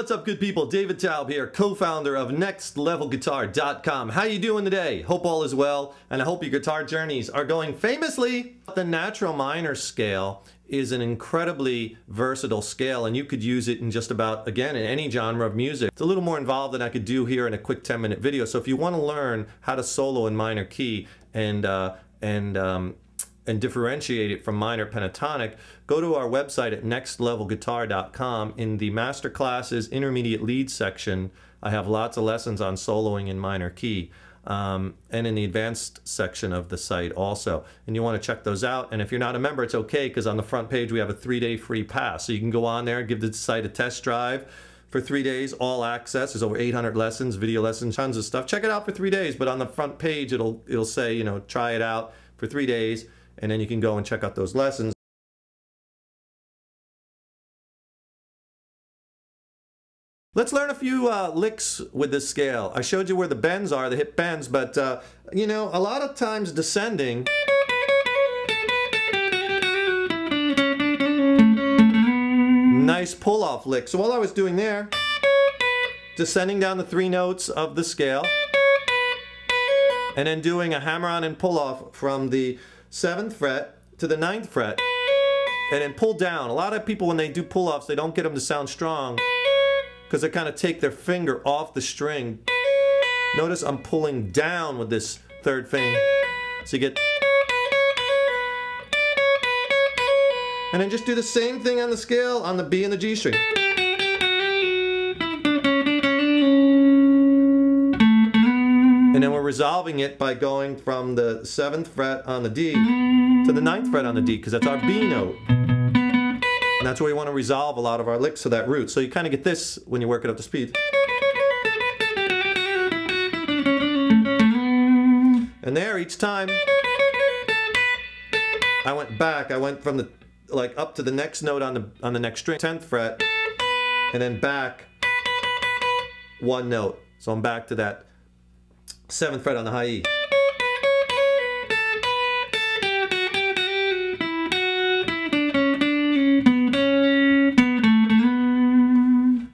What's up, good people? David Taub here, co-founder of nextlevelguitar.com. How you doing today? Hope all is well, and I hope your guitar journeys are going famously. The natural minor scale is an incredibly versatile scale, and you could use it in just about, again, in any genre of music. It's a little more involved than I could do here in a quick 10-minute video. So if you want to learn how to solo in minor key and differentiate it from minor pentatonic, go to our website at nextlevelguitar.com. In the Masterclasses Intermediate Lead section, I have lots of lessons on soloing in minor key, and in the advanced section of the site also. And you want to check those out. And if you're not a member, it's okay, because on the front page we have a 3-day free pass. So you can go on there, give the site a test drive for 3 days, all access. There's over 800 lessons, video lessons, tons of stuff. Check it out for 3 days, but on the front page it'll say, you know, try it out for 3 days. And then you can go and check out those lessons. Let's learn a few licks with this scale. I showed you where the bends are, the hip bends, but you know, a lot of times descending, nice pull-off lick. So all I was doing there, descending down the 3 notes of the scale, and then doing a hammer-on and pull-off from the 7th fret to the 9th fret, and then pull down. A lot of people, when they do pull-offs, they don't get them to sound strong because they kind of take their finger off the string. Notice I'm pulling down with this 3rd finger, so you get, and then just do the same thing on the scale on the B and the G string. And then we're resolving it by going from the 7th fret on the D to the 9th fret on the D, because that's our B note. And that's where we want to resolve a lot of our licks to that root. So you kind of get this when you work it up to speed. And there, each time I went back, I went from the, like, up to the next note on the next string, 10th fret, and then back 1 note. So I'm back to that 7th fret on the high E.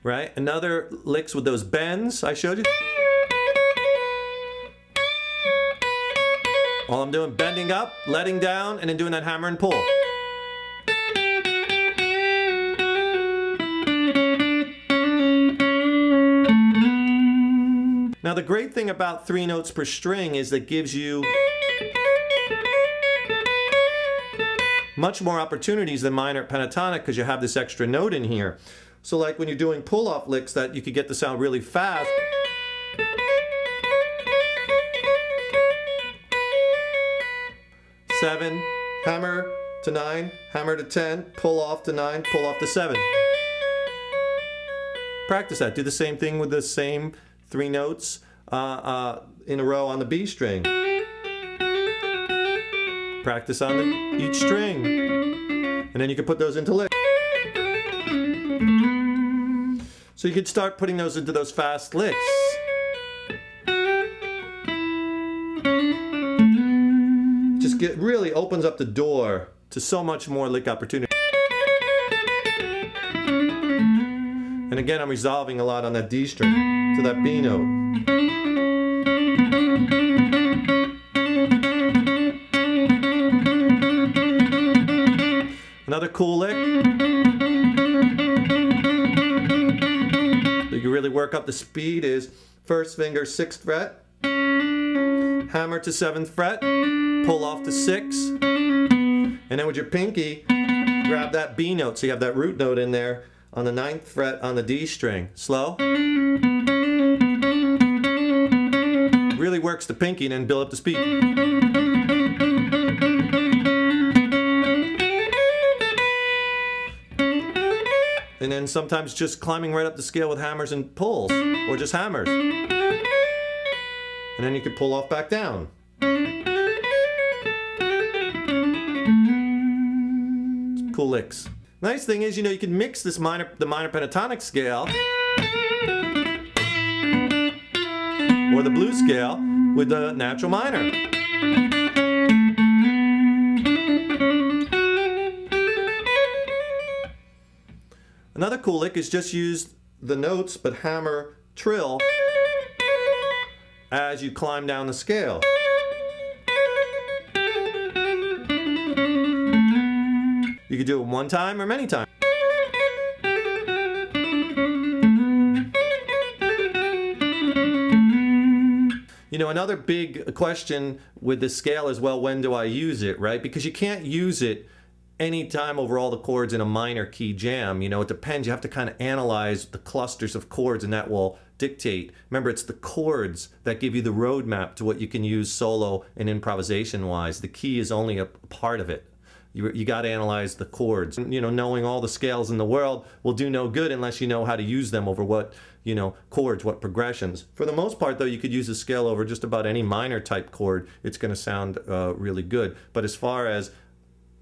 Right? Another licks with those bends I showed you. All I'm doing, bending up, letting down, and then doing that hammer and pull. Now the great thing about 3 notes per string is that it gives you much more opportunities than minor pentatonic, because you have this extra note in here. So like when you're doing pull-off licks that you could get the sound really fast. Seven, hammer to 9, hammer to 10, pull off to 9, pull off to 7. Practice that. Do the same thing with the same 3 notes in a row on the B string. Practice on each string. And then you can put those into licks. So you could start putting those into those fast licks. Just really opens up the door to so much more lick opportunity. And again, I'm resolving a lot on that D string to that B note. Another cool lick. So you can really work up the speed is 1st finger, 6th fret, hammer to 7th fret, pull off to 6, and then with your pinky, grab that B note, so you have that root note in there on the 9th fret on the D string. Slow. Really works the pinky, and then build up the speed. And then sometimes just climbing right up the scale with hammers and pulls, or just hammers. And then you can pull off back down. Some cool licks. Nice thing is, you know, you can mix this the minor pentatonic scale or the blues scale with the natural minor. Another cool lick is just use the notes, but hammer trill as you climb down the scale. You could do it one time or many times. You know, another big question with the scale is, well, when do I use it, right? Because you can't use it anytime over all the chords in a minor key jam. You know, it depends. You have to kind of analyze the clusters of chords, and that will dictate. Remember, it's the chords that give you the roadmap to what you can use solo and improvisation-wise. The key is only a part of it. You got to analyze the chords. You know, knowing all the scales in the world will do no good unless you know how to use them over what, you know, chords, what progressions. For the most part, though, you could use a scale over just about any minor type chord. It's going to sound really good. But as far as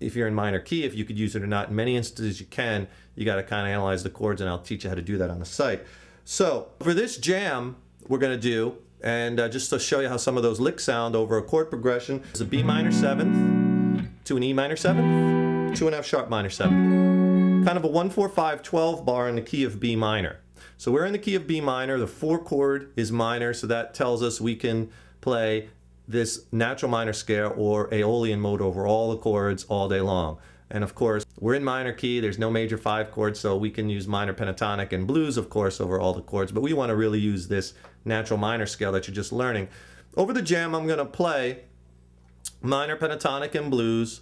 if you're in minor key, if you could use it or not, in many instances you can. You got to kind of analyze the chords, and I'll teach you how to do that on the site. So for this jam, we're going to do, and just to show you how some of those licks sound over a chord progression, is a B minor 7th to an E minor 7th, 2.5 sharp minor 7th. Kind of a 1, 4, 5, 12 bar in the key of B minor. So we're in the key of B minor, the 4 chord is minor, so that tells us we can play this natural minor scale or Aeolian mode over all the chords all day long. And of course, we're in minor key, there's no major 5 chords, so we can use minor pentatonic and blues, of course, over all the chords, but we want to really use this natural minor scale that you're just learning. Over the jam, I'm going to play minor pentatonic and blues,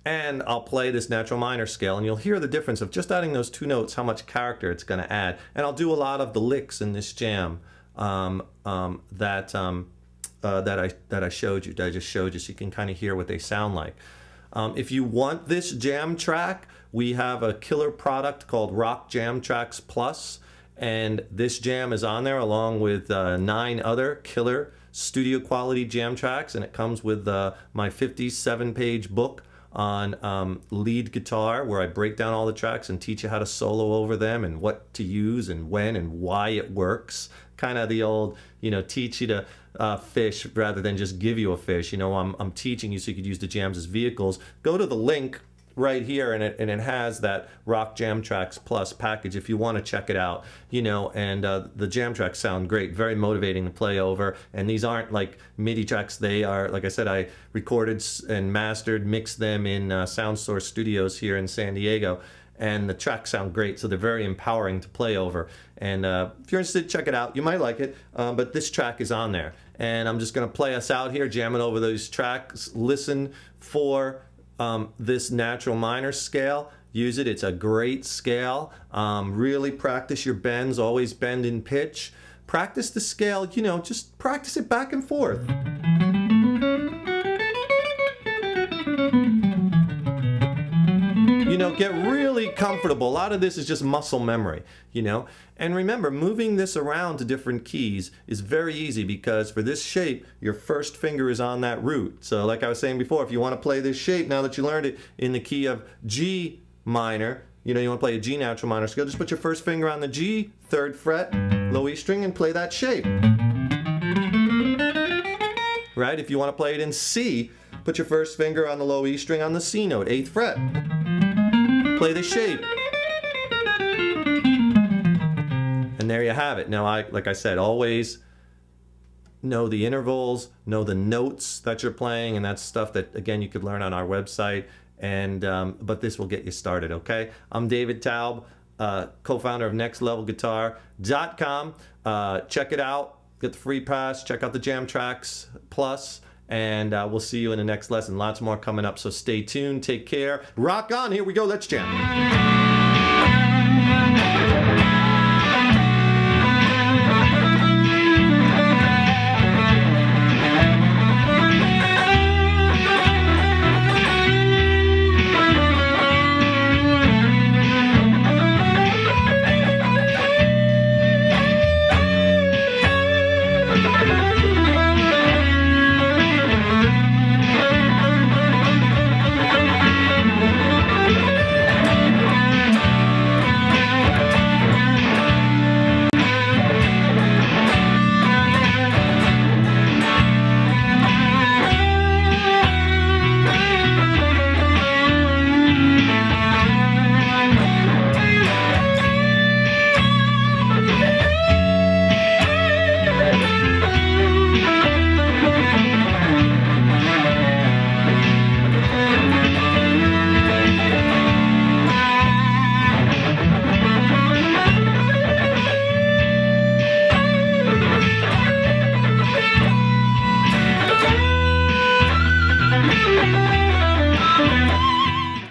and I'll play this natural minor scale, and you'll hear the difference of just adding those 2 notes, how much character it's going to add. And I'll do a lot of the licks in this jam that I showed you, that I just showed you, so you can kind of hear what they sound like. If you want this jam track, we have a killer product called Rock Jam Tracks Plus, and this jam is on there along with 9 other killer studio quality jam tracks, and it comes with my 57-page book on lead guitar, where I break down all the tracks and teach you how to solo over them and what to use and when and why it works. Kind of the old, you know, teach you to fish rather than just give you a fish. You know, I'm teaching you so you could use the jams as vehicles. Go to the link right here, and it has that Rock Jam Tracks Plus package if you want to check it out. You know, and the jam tracks sound great, very motivating to play over. And these aren't like MIDI tracks. They are, like I said, I recorded and mastered, mixed them in Sound Source Studios here in San Diego. And the tracks sound great, so they're very empowering to play over. And if you're interested, check it out. You might like it, but this track is on there. And I'm just going to play us out here, jamming over those tracks. Listen for this natural minor scale. Use it. It's a great scale. Really practice your bends. Always bend in pitch. Practice the scale, you know, just practice it back and forth. You know, get really comfortable. A lot of this is just muscle memory, you know. And remember, moving this around to different keys is very easy, because for this shape, your first finger is on that root. So like I was saying before, if you want to play this shape, now that you learned it in the key of G minor, you know, you want to play a G natural minor scale, just put your first finger on the G, 3rd fret, low E string, and play that shape. Right? If you want to play it in C, put your first finger on the low E string on the C note, 8th fret. Play the shape. And there you have it. Now, like I said, always know the intervals, know the notes that you're playing, and that's stuff that, again, you could learn on our website. And but this will get you started, okay? I'm David Taub, co-founder of NextLevelGuitar.com. Check it out. Get the free pass. Check out the Jam Tracks Plus. And we'll see you in the next lesson. Lots more coming up, so stay tuned. Take care. Rock on. Here we go. Let's jam.